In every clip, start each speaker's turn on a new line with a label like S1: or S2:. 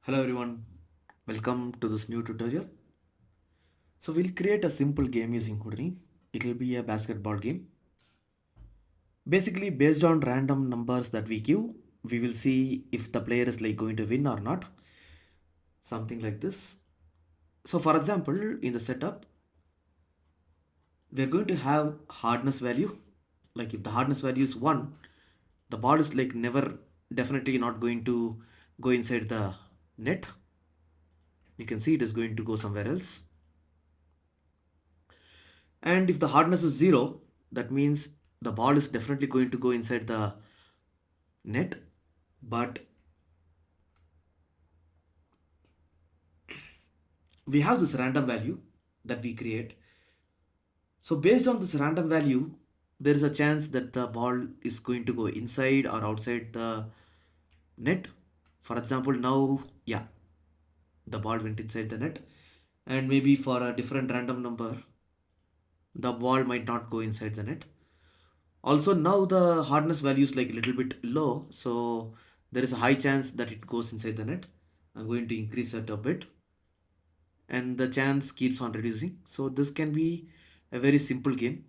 S1: Hello everyone, welcome to this new tutorial. So we'll create a simple game using Houdini. It will be a basketball game. Basically based on random numbers that we give, we will see if the player is going to win or not. Something like this. So for example, in the setup, we're going to have hardness value. Like if the hardness value is 1, the ball is never definitely not going to go inside the net. You can see it is going to go somewhere else. And if the hardness is 0, that means the ball is definitely going to go inside the net. But we have this random value that we create. So based on this random value, there is a chance that the ball is going to go inside or outside the net. For example, now, yeah, the ball went inside the net. And maybe for a different random number, the ball might not go inside the net. Also now the hardness value is a little bit low, so there is a high chance that it goes inside the net. I'm going to increase it a bit, and the chance keeps on reducing. So this can be a very simple game.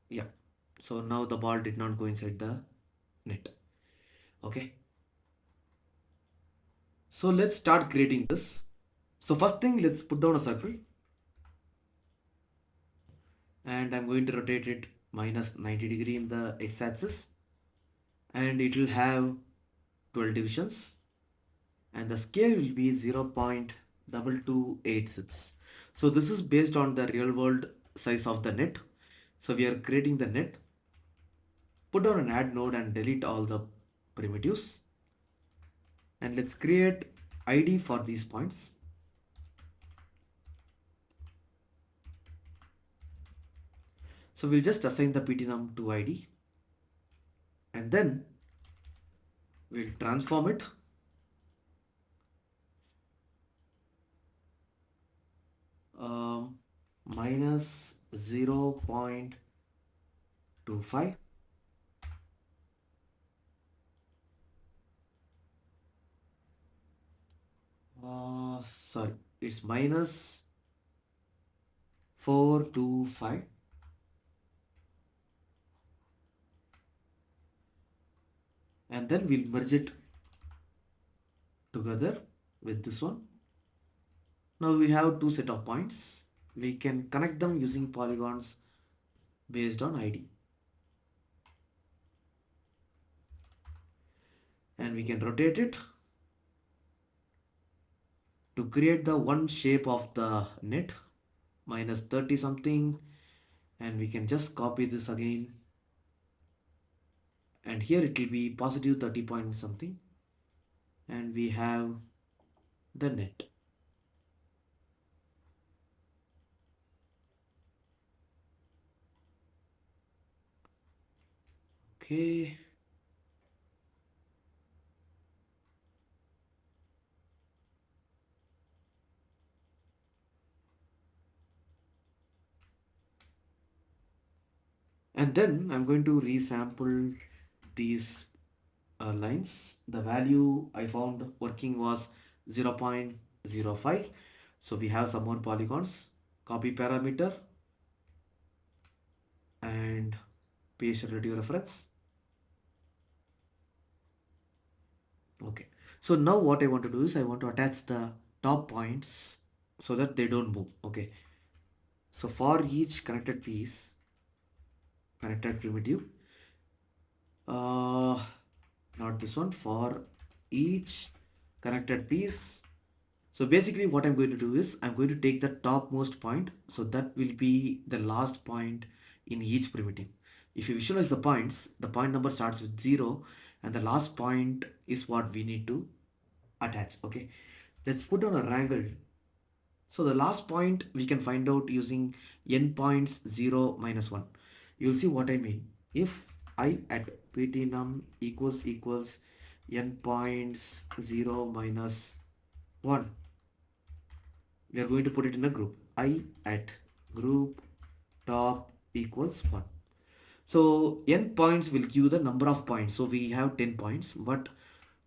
S1: Yeah, so now the ball did not go inside the net. Okay, so let's start creating this. So first thing, let's put down a circle, and I'm going to rotate it minus 90 degree in the x-axis, and it will have 12 divisions, and the scale will be 0.2286. So this is based on the real world size of the net. So we are creating the net. Put down an add node and delete all the primitives, and let's create id for these points. So we'll just assign the ptnum to id, and then we'll transform it. Minus 0.25. Sorry, it's minus 425. And then we'll merge it together with this one. Now we have two set of points. We can connect them using polygons based on ID. And we can rotate it to create the one shape of the net, minus 30 something. And we can just copy this again. And here it will be positive 30 point something. And we have the net. Okay. And then I'm going to resample these lines. The value I found working was 0.05. So we have some more polygons. Copy parameter and paste relative reference. Okay. So now what I want to do is I want to attach the top points so that they don't move. Okay. So for each connected piece, connected primitive, not this one, for each connected piece. So basically what I'm going to do is I'm going to take the topmost point, so that will be the last point in each primitive. If you visualize the points, the point number starts with 0 and the last point is what we need to attach. Okay, let's put on a wrangle. So the last point we can find out using n points 0 minus 1. You'll see what I mean. If I at ptnum equals n points 0 minus 1, we are going to put it in a group. I at group top equals 1. So n points will give the number of points. So we have 10 points, but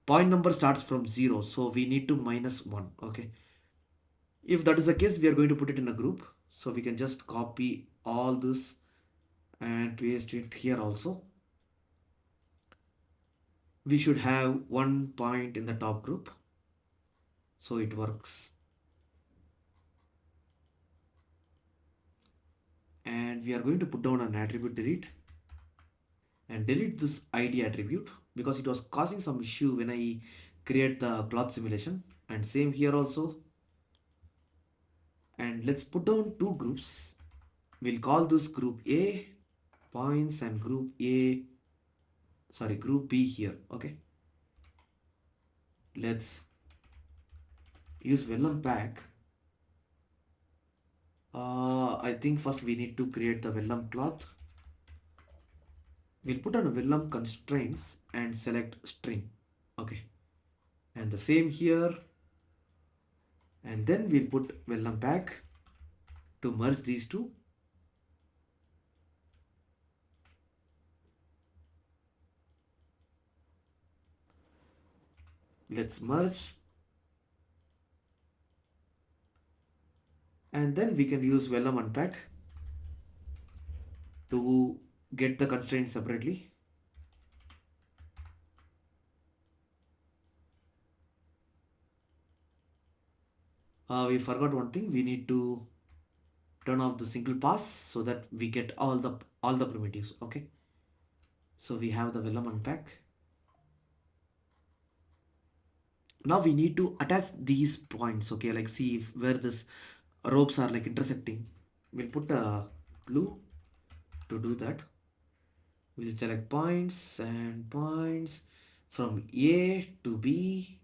S1: point number starts from 0, so we need to minus 1. Okay, if that is the case, we are going to put it in a group. So we can just copy all this and paste it here also. We should have 1 point in the top group, so it works. And we are going to put down an attribute delete and delete this id attribute because it was causing some issue when I create the cloth simulation. And same here also. And let's put down two groups. We'll call this group A points and group B here. Okay, let's use vellum pack. I think first we need to create the vellum cloth. We'll put on vellum constraints and select string. Okay, and the same here. And then we'll put vellum pack to merge these two. Let's merge. And then we can use vellum unpack to get the constraints separately. We forgot one thing. We need to turn off the single pass so that we get all the primitives. Okay, so we have the vellum unpack. Now we need to attach these points. Okay, like see if where this ropes are like intersecting. We'll put a glue to do that. We'll select points and points from A to B,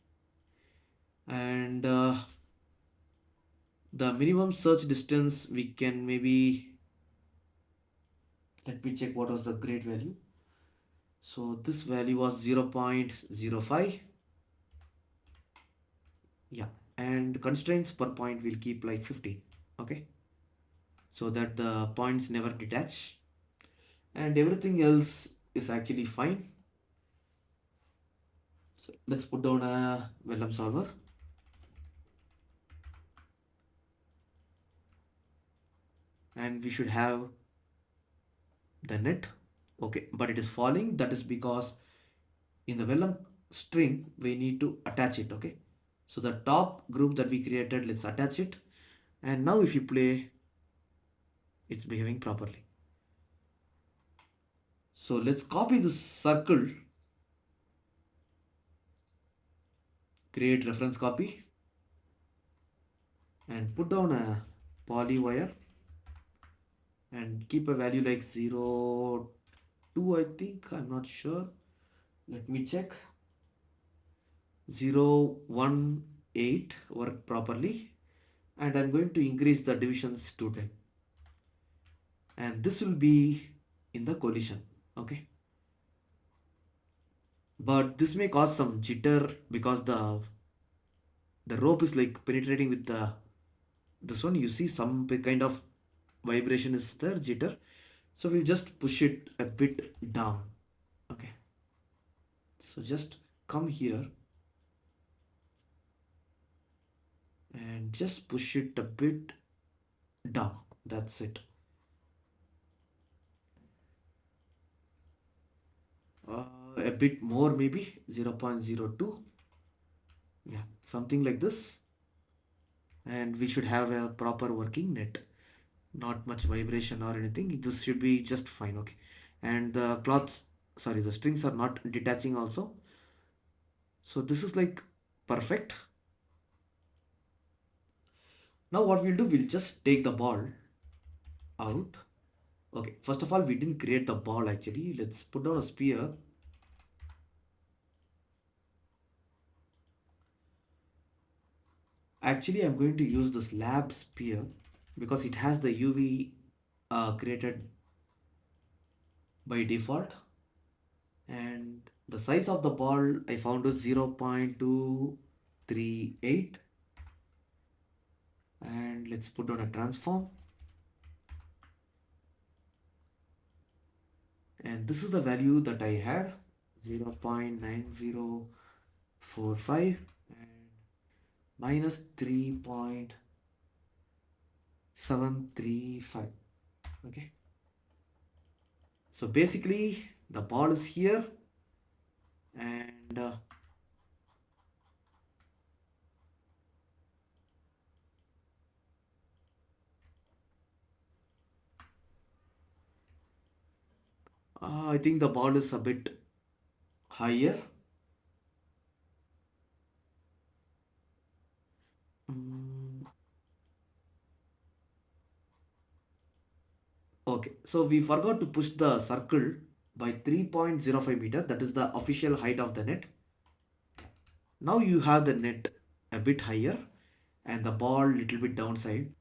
S1: and the minimum search distance we can maybe, let me check what was the grade value. So this value was 0.05. Yeah, and constraints per point will keep like 50. Okay, so that the points never detach, and everything else is actually fine. So let's put down a vellum solver. And we should have the net. Okay, but it is falling. That is because in the vellum string we need to attach it. Okay, so the top group that we created, let's attach it. And now if you play, it's behaving properly. So let's copy this circle, create reference copy, and put down a poly wire and keep a value like 0 2. I think, I'm not sure, let me check. 0 1 8 work properly, and I'm going to increase the divisions to 10, and this will be in the collision. Okay, but this may cause some jitter because the rope is like penetrating with the this one. You see some kind of vibration is there, jitter. So we'll just push it a bit down. Okay, so just come here and just push it a bit down. That's it. A bit more, maybe 0.02. Yeah, something like this. And we should have a proper working net, not much vibration or anything. This should be just fine. Okay, and the cloths, sorry, the strings are not detaching also. So this is like perfect. Now what we'll do, we'll just take the ball out. Okay, first of all, we didn't create the ball actually. Let's put down a spear. Actually, I'm going to use this lab spear because it has the UV created by default. And the size of the ball I found is 0.238. And let's put on a transform. and this is the value that I had, 0.9045 and minus 3.735. Okay, so basically the ball is here, and I think the ball is a bit higher. Mm, okay, so we forgot to push the circle by 3.05 meter. That is the official height of the net. Now you have the net a bit higher and the ball little bit downside.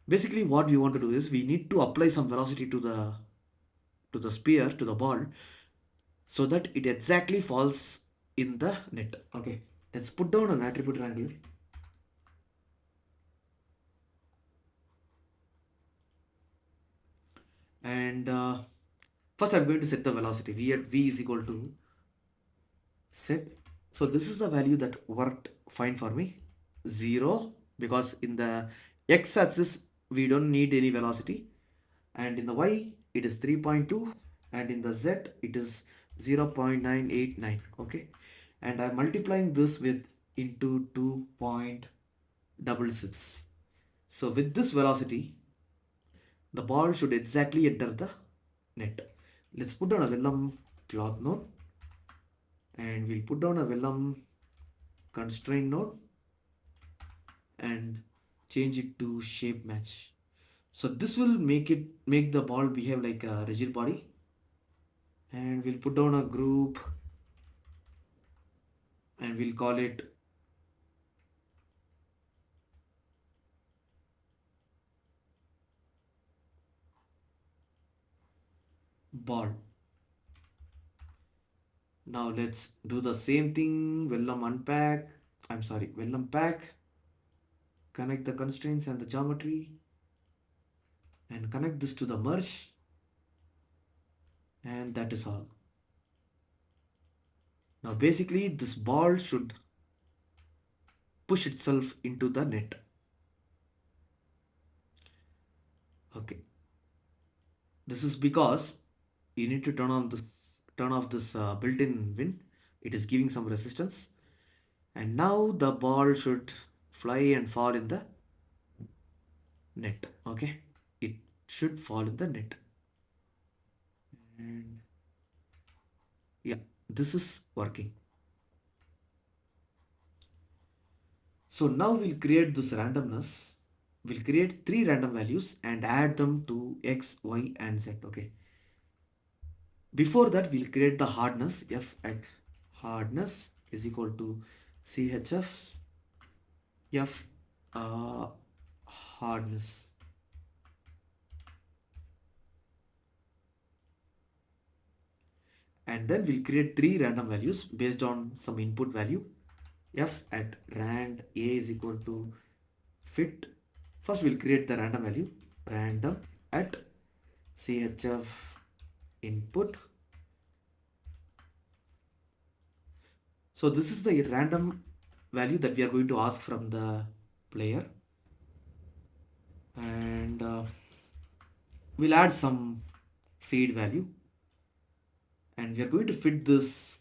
S1: Basically, what we want to do is we need to apply some velocity to the spear, to the ball, so that it exactly falls in the net. Okay, let's put down an attribute wrangler, and first I'm going to set the velocity. V at v is equal to set. So this is the value that worked fine for me, 0, because in the x-axis we don't need any velocity, and in the y it is 3.2, and in the z it is 0.989. Okay, and I'm multiplying this with into 2.66. So with this velocity the ball should exactly enter the net. Let's put down a vellum cloth node, and we'll put down a vellum constraint node and change it to shape match. So this will make the ball behave like a rigid body, and we'll put down a group and we'll call it ball. Now let's do the same thing. Vellum unpack. I'm sorry, vellum pack. Connect the constraints and the geometry, and connect this to the merge, and that is all. Now basically this ball should push itself into the net. Okay, this is because you need to turn off this built-in wind. It is giving some resistance, and now the ball should fly and fall in the net. Okay, it should fall in the net, and yeah, this is working. So now we'll create this randomness. We'll create three random values and add them to x, y, and z. Okay, before that we'll create the hardness. F at hardness is equal to chf f hardness, and then we'll create three random values based on some input value. F at rand a is equal to fit. First we'll create the random value, random at chf input. So this is the random value that we are going to ask from the player, and we'll add some seed value, and we are going to fit this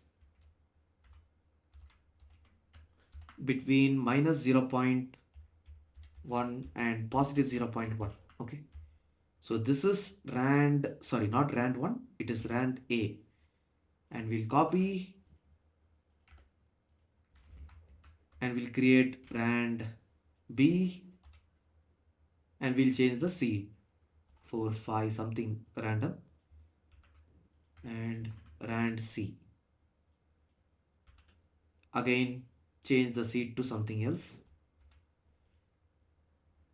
S1: between minus 0.1 and positive 0.1. Okay, so this is rand, sorry, not rand 1, it is rand a, and we'll copy and we'll create rand b, and we'll change the seed for 5 something random, and rand c, again change the seed to something else.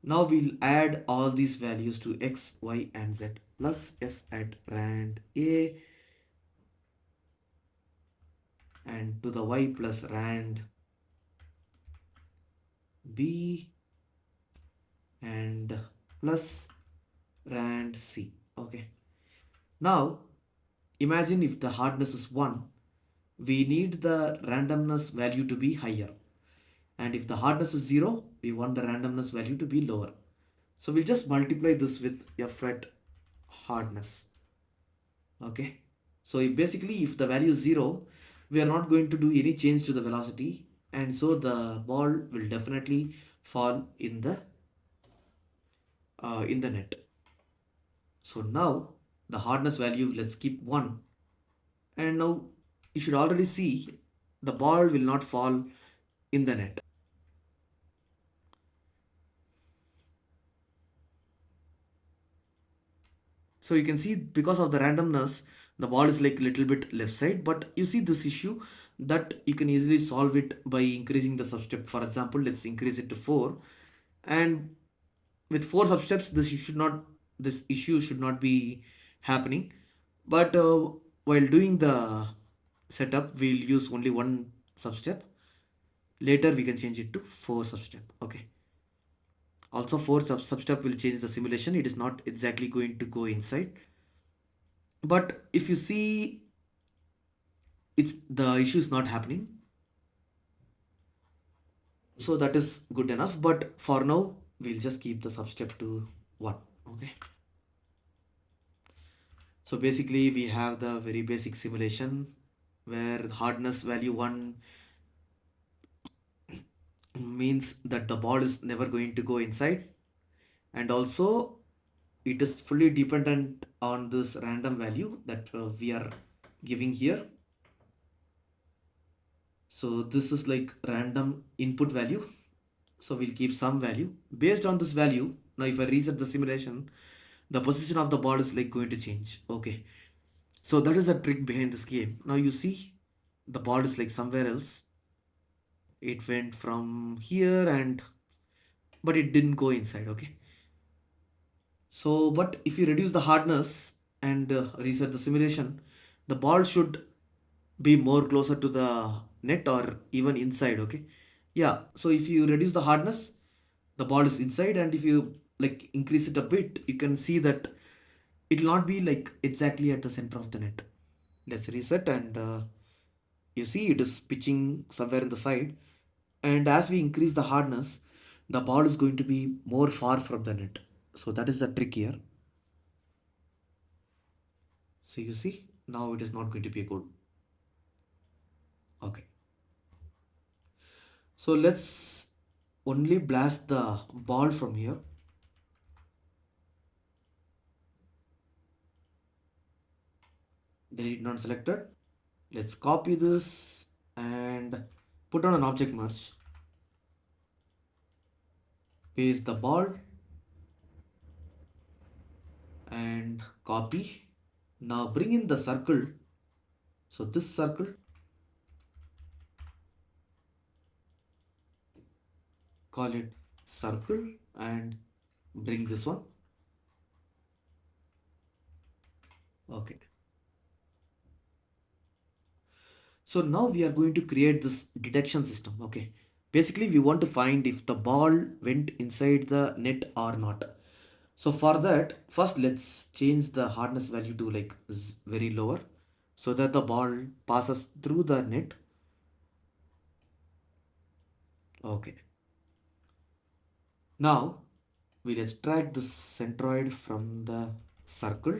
S1: Now we'll add all these values to x, y, and z plus f at rand a, and to the y plus rand b, and plus rand c. Okay, Now, imagine if the hardness is 1, we need the randomness value to be higher. And if the hardness is 0, we want the randomness value to be lower. So we'll just multiply this with f at hardness. Okay. So basically, if the value is 0, we are not going to do any change to the velocity, and so the ball will definitely fall in the net. So now the hardness value, let's keep 1, and now you should already see the ball will not fall in the net. So you can see because of the randomness, the ball is like a little bit left side, but you see this issue that you can easily solve it by increasing the substep. For example, let's increase it to 4, and with 4 substeps this issue should not be happening. But while doing the setup, we'll use only one substep. Later we can change it to 4 substep. Okay. Also 4 substep will change the simulation. It is not exactly going to go inside. But if you see, it's the issue is not happening. So that is good enough. But for now, we'll just keep the substep to 1. Okay. So basically we have the very basic simulation where hardness value 1 means that the ball is never going to go inside, and also it is fully dependent on this random value that we are giving here. So this is like random input value, so we'll keep some value based on this value. Now if I reset the simulation, the position of the ball is like going to change. Okay, so that is a trick behind this game. Now you see the ball is like somewhere else. It went from here, and but it didn't go inside. Okay, so but if you reduce the hardness and reset the simulation, the ball should be more closer to the net or even inside. Okay, yeah, so if you reduce the hardness, the ball is inside, and if you like increase it a bit, you can see that it will not be like exactly at the center of the net. Let's reset, and you see it is pitching somewhere in the side, and as we increase the hardness, the ball is going to be more far from the net. So that is the trick here. So you see now it is not going to be good. Okay, so let's only blast the ball from here. Delete not selected. Let's copy this and put on an object merge. Paste the ball and copy. Now bring in the circle. So this circle, call it circle, and bring this one. Okay. So now we are going to create this detection system. Okay. Basically, we want to find if the ball went inside the net or not. So for that, first let's change the hardness value to like very lower so that the ball passes through the net. Okay. Now we'll extract the centroid from the circle.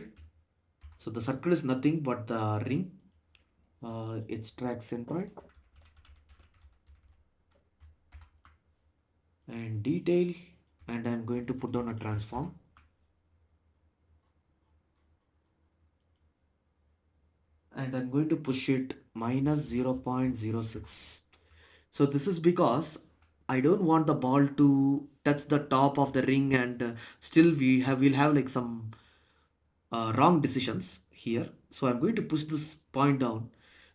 S1: So the circle is nothing but the ring. Extract centroid and detail, and I'm going to put down a transform. And I'm going to push it minus 0.06. So this is because I don't want the ball to touch the top of the ring, and still we'll have like some wrong decisions here. So I'm going to push this point down,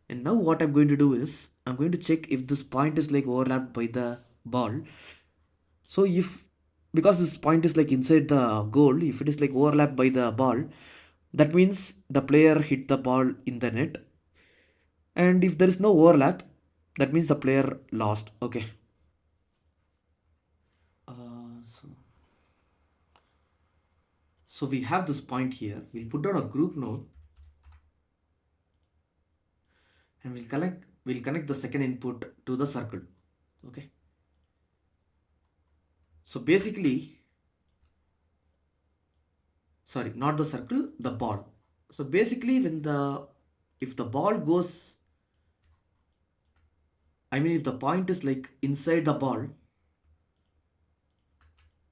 S1: and now what I'm going to do is I'm going to check if this point is like overlapped by the ball. So if because this point is like inside the goal, if it is like overlapped by the ball, that means the player hit the ball in the net, and if there is no overlap, that means the player lost. Okay. So we have this point here. We'll put down a group node. and we'll connect the second input to the circle. Okay, so basically, sorry, not the circle, the ball. So basically, when the if the ball goes, I mean, if the point is like inside the ball,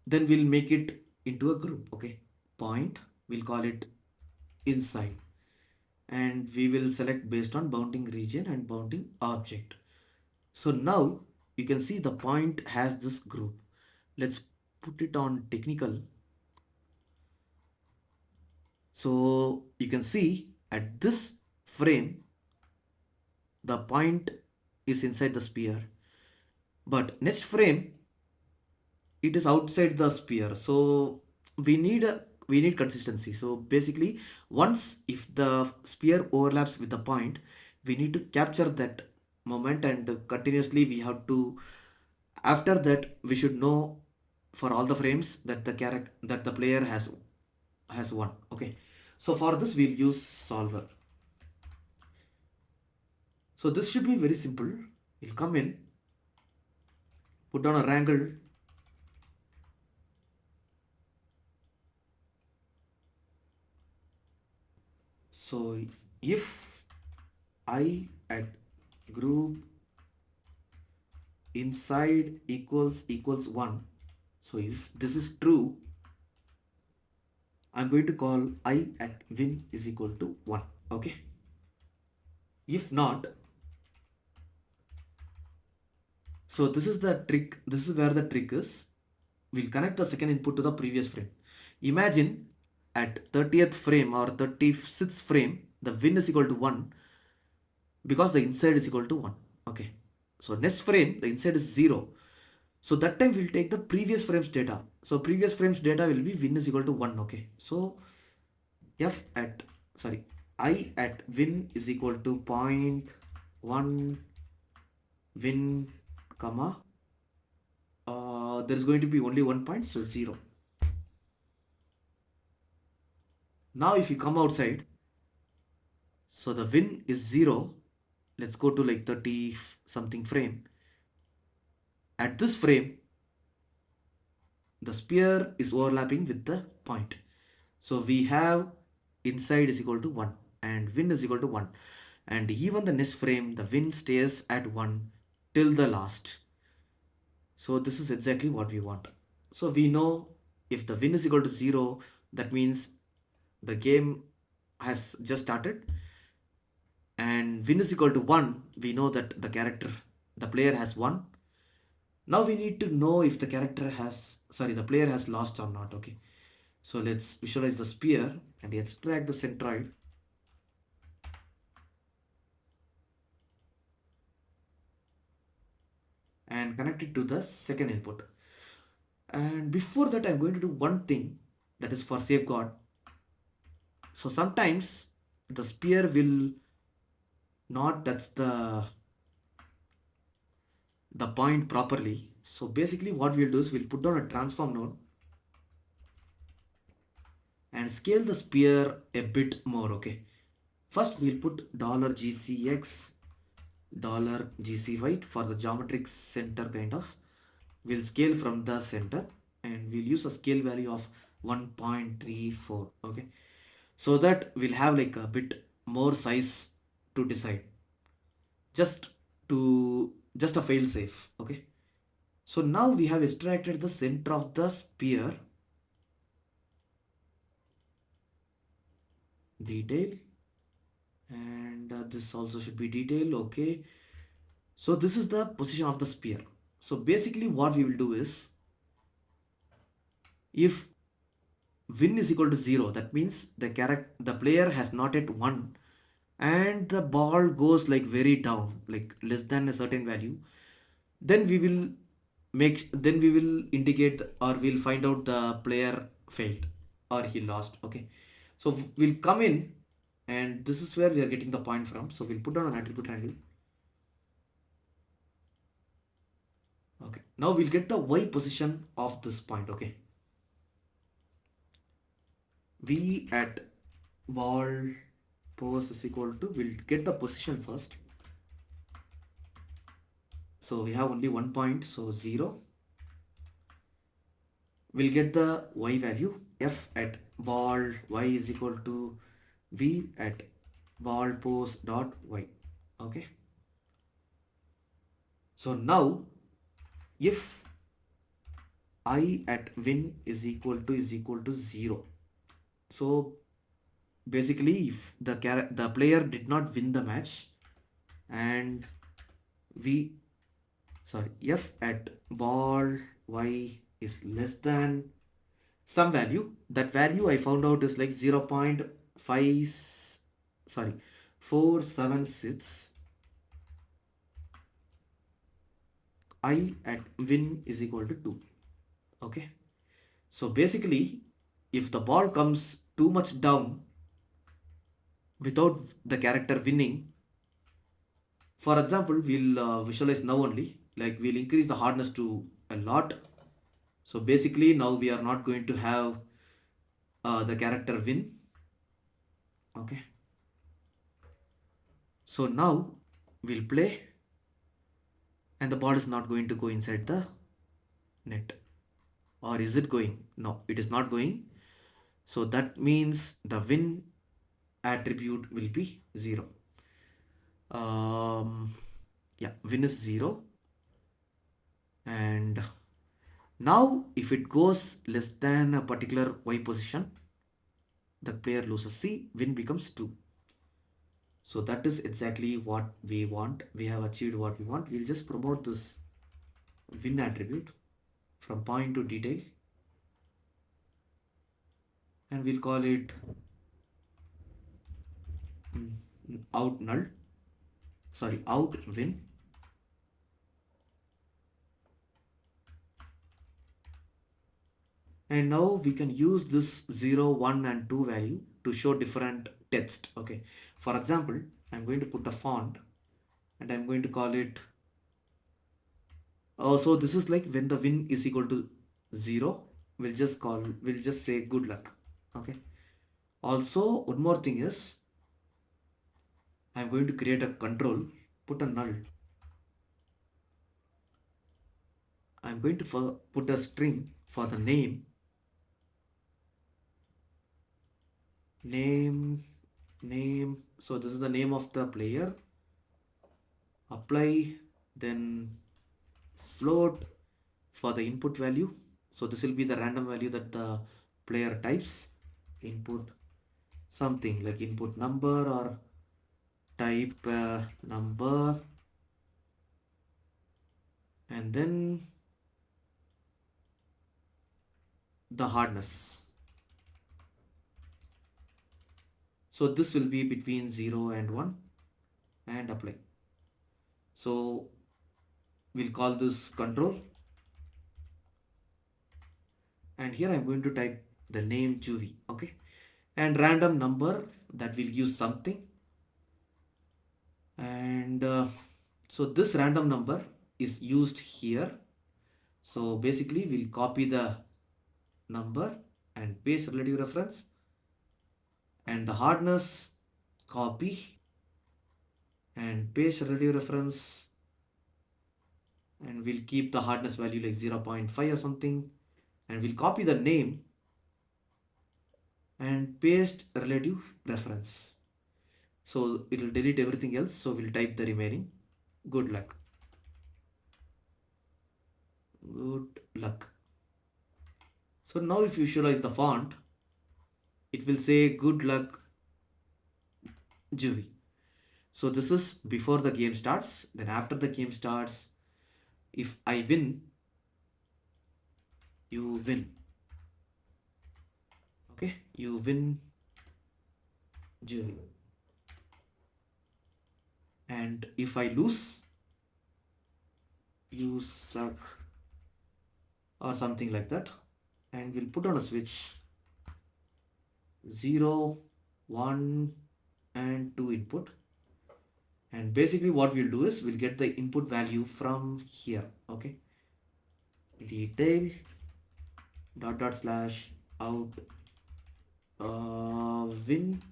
S1: then we'll make it into a group. Okay, point, we'll call it inside, and we will select based on bounding region and bounding object. So now you can see the point has this group. Let's put it on technical. So you can see at this frame, the point is inside the sphere, but next frame it is outside the sphere. So we need consistency. So basically, once if the sphere overlaps with the point, we need to capture that moment, and continuously we have to, after that we should know for all the frames that the character that the player has won. Okay, so for this we'll use solver. So this should be very simple. We'll come in, put down a wrangle. So if I at group inside equals 1, so if this is true, I'm going to call I at win is equal to 1. Okay, if not, so this is the trick, this is where the trick is. We'll connect the second input to the previous frame. Imagine at 30th frame or 36th frame, the win is equal to 1 because the inside is equal to 1. Okay, so next frame the inside is 0. So that time we'll take the previous frame's data. So previous frame's data will be win is equal to 1. Okay, so f at, sorry, I at win is equal to 0.1 win comma, there's going to be only 1 point, so 0. Now if you come outside, so the win is 0. Let's go to like 30 something frame. At this frame, the sphere is overlapping with the point. So we have inside is equal to 1 and win is equal to 1. And even the next frame, the win stays at 1 till the last. So this is exactly what we want. So we know if the win is equal to 0, that means the game has just started. And win is equal to 1, we know that the player has won. Now we need to know if the player has lost or not. Okay, so let's visualize the sphere and extract the centroid. And connect it to the second input. And before that, I'm going to do one thing, that is for safeguard. So sometimes the sphere will not touch the point properly. So basically what we'll do is we'll put down a transform node and scale the sphere a bit more. Okay, first we'll put $gcx $gcy for the geometric center kind of. We'll scale from the center and we'll use a scale value of 1.34. Okay, so that we'll have like a bit more size to decide, just just a fail safe. Okay, so now we have extracted the center of the sphere, detail, and this also should be detail. Okay, so this is the position of the sphere. So basically what we will do is, if win is equal to 0, that means the player has not yet won and the ball goes like very down, like less than a certain value, then we will indicate or we'll find out the player failed or he lost. Okay, so we'll come in and this is where we are getting the point from. So we'll put down an attribute handle. Okay, now we'll get the y position of this point. Okay, v at ball pose is equal to, we'll get the position first. So we have only 1 point, so 0. We'll get the y value, f at ball y is equal to v at ball post dot y. Okay, so now if I at win is equal to 0, so basically if the player did not win the match, and we sorry f at ball y is less than some value, that value I found out is like 0.5, sorry, 476, I at win is equal to 2. Okay, so basically if the ball comes too much down without the character winning, for example, we'll visualize now only, like we'll increase the hardness to a lot. So basically now we are not going to have the character win. Okay, so now we'll play, and the ball is not going to go inside the net. Or is it going? No, it is not going. So that means the win attribute will be 0. um yeah, win is 0. And now if it goes less than a particular y position, the player loses c, win becomes 2. So that is exactly what we want. We have achieved what we want. We'll just promote this win attribute from point to detail, and we'll call it out null, sorry, out win. And now we can use this 0, 1 and 2 value to show different text. Okay, for example, I'm going to put a font, and I'm going to call it, so this is like when the win is equal to 0, we'll just say good luck. Okay, also one more thing is, I'm going to create a control, put a null. I'm going to put a string for the name, name. So this is the name of the player. Apply, then float for the input value. So this will be the random value that the player types. Input something like input number, or type number, and then the hardness. So this will be between 0 and 1, and apply. So we'll call this control, and here I'm going to type the name Juvie. Okay, and random number, that will use something. And so this random number is used here. So basically we'll copy the number and paste relative reference, and the hardness, copy and paste relative reference, and we'll keep the hardness value like 0.5 or something, and we'll copy the name and paste relative reference. So it will delete everything else, so we'll type the remaining. Good luck. Good luck. So now if you visualize the font, it will say good luck Juvie. So this is before the game starts. Then after the game starts, if I win, you win. Okay, you win Juvie. And if I lose, you suck, or something like that. And we'll put on a switch 0, 1 and 2 input. And basically what we'll do is we'll get the input value from here. Okay, detail dot dot slash out win,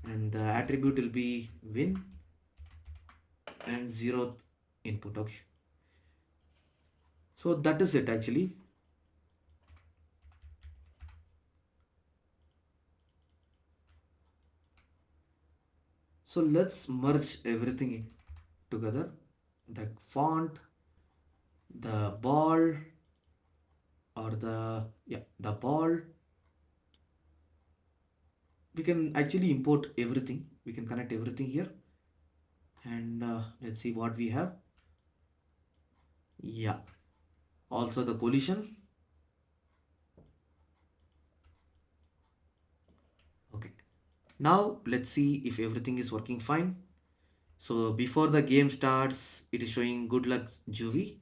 S1: and the attribute will be win, and 0th input. Okay, so that is it actually. So let's merge everything together, the font, the ball, or the ball. We can actually import everything, we can connect everything here, and let's see what we have. Yeah, also the collision. Okay, now let's see if everything is working fine. So before the game starts, it is showing good luck Juvie.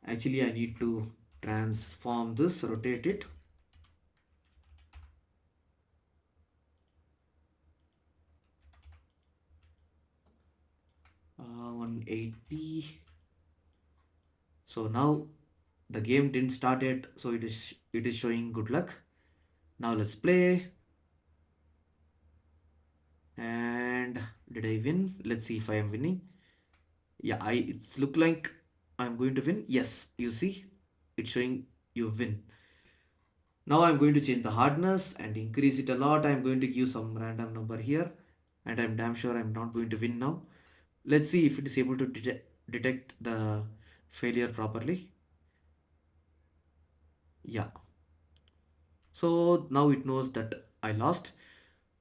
S1: Actually, I need to transform this, rotate it. 180. So now the game didn't start yet, so it is showing good luck. Now let's play. And did I win? Let's see if I am winning. Yeah, it's look like I'm going to win. Yes, you see, it's showing you win. Now I'm going to change the hardness and increase it a lot. I'm going to give some random number here, and I'm damn sure I'm not going to win now. Let's see if it is able to detect the failure properly. Yeah. So now it knows that I lost.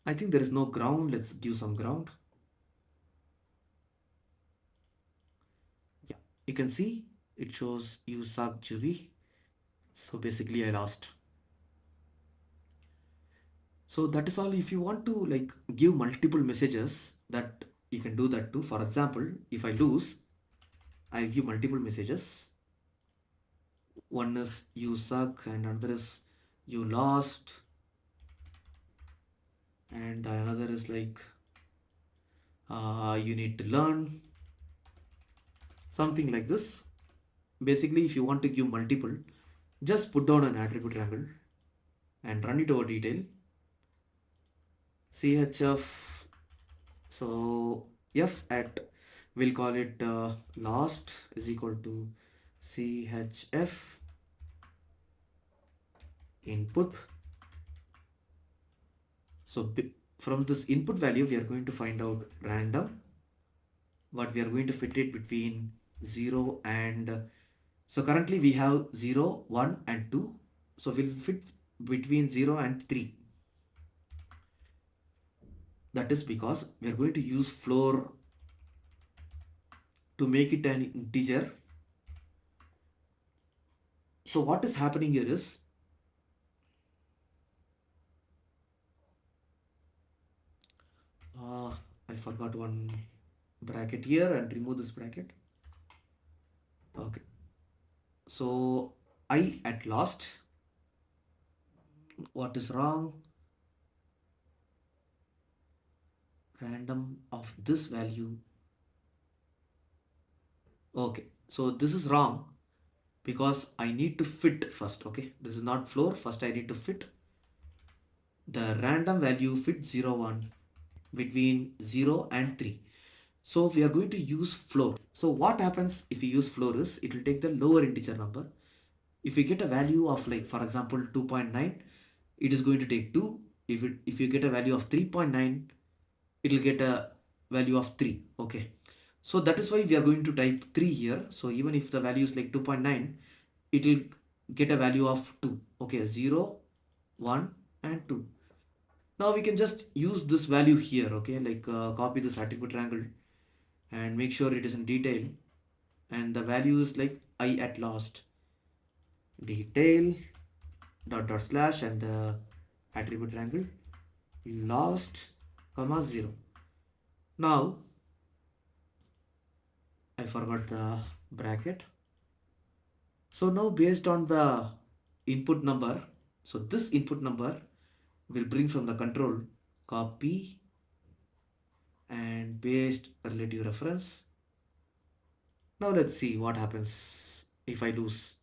S1: I think there is no ground. Let's give some ground. Yeah, you can see it shows you suck Juvi. So basically I lost. So that is all. If you want to like give multiple messages, that you can do that too. For example, if I lose, I give multiple messages. One is you suck and another is you lost, and another is like you need to learn, something like this. Basically, if you want to give multiple, just put down an attribute triangle and run it over detail. CHF, so f at, we'll call it last is equal to CHF input. So from this input value, we are going to find out random, what we are going to fit it between 0 and so currently we have 0, 1 and 2. So we'll fit between 0 and 3. That is because we are going to use floor to make it an integer. So what is happening here is I forgot one bracket here and remove this bracket. Okay, so I at last, what is wrong? Random of this value. Okay, so this is wrong because I need to fit first. Okay, this is not floor. First I need to fit the random value, fit 0, 1 between 0 and 3. So we are going to use floor. So what happens if we use floor is it will take the lower integer number. If we get a value of like for example 2.9, it is going to take 2. If you get a value of 3.9, it will get a value of 3. Okay, so that is why we are going to type 3 here. So even if the value is like 2.9, it will get a value of 2. Okay, 0, 1 and 2. Now we can just use this value here. Okay, like copy this attribute triangle and make sure it is in detail, and the value is like I at last, detail dot dot slash and the attribute triangle last comma 0. Now I forgot the bracket. So now based on the input number, so this input number will bring from the control, copy and paste relative reference. Now let's see what happens if I lose.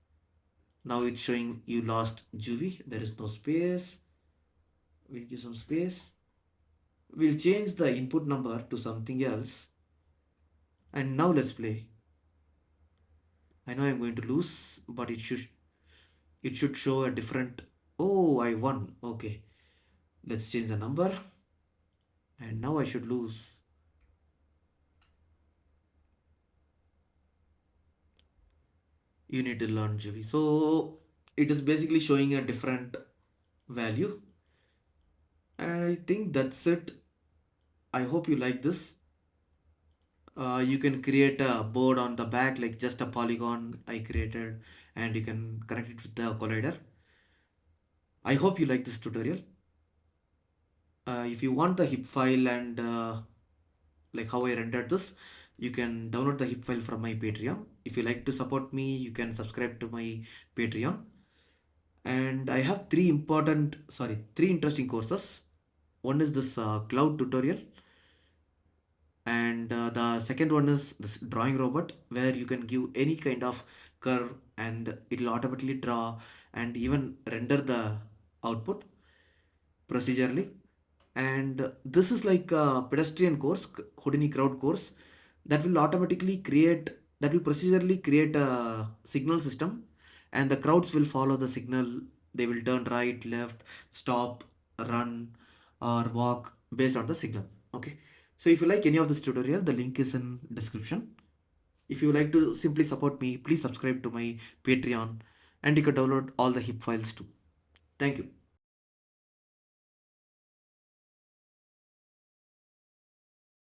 S1: Now it's showing you lost Juvie. There is no space. We'll give some space. We'll change the input number to something else. And now let's play. I know I'm going to lose, but it should show a different. Oh, I won. Okay, let's change the number, and now I should lose. You need to learn Jivi. So it is basically showing a different value. I think that's it. I hope you like this. You can create a board on the back, like just a polygon I created, and you can connect it with the collider. I hope you like this tutorial. If you want the hip file and like how I rendered this, you can download the hip file from my Patreon. If you like to support me, you can subscribe to my Patreon. And I have three interesting courses. One is this cloud tutorial, and the second one is this drawing robot, where you can give any kind of curve and it will automatically draw and even render the output procedurally. And this is like a pedestrian course, Houdini crowd course, that will automatically create, that will procedurally create a signal system, and the crowds will follow the signal. They will turn right, left, stop, run, or walk based on the signal. Okay, so if you like any of this tutorial, the link is in description. If you like to simply support me, please subscribe to my Patreon, and you can download all the hip files too. Thank you.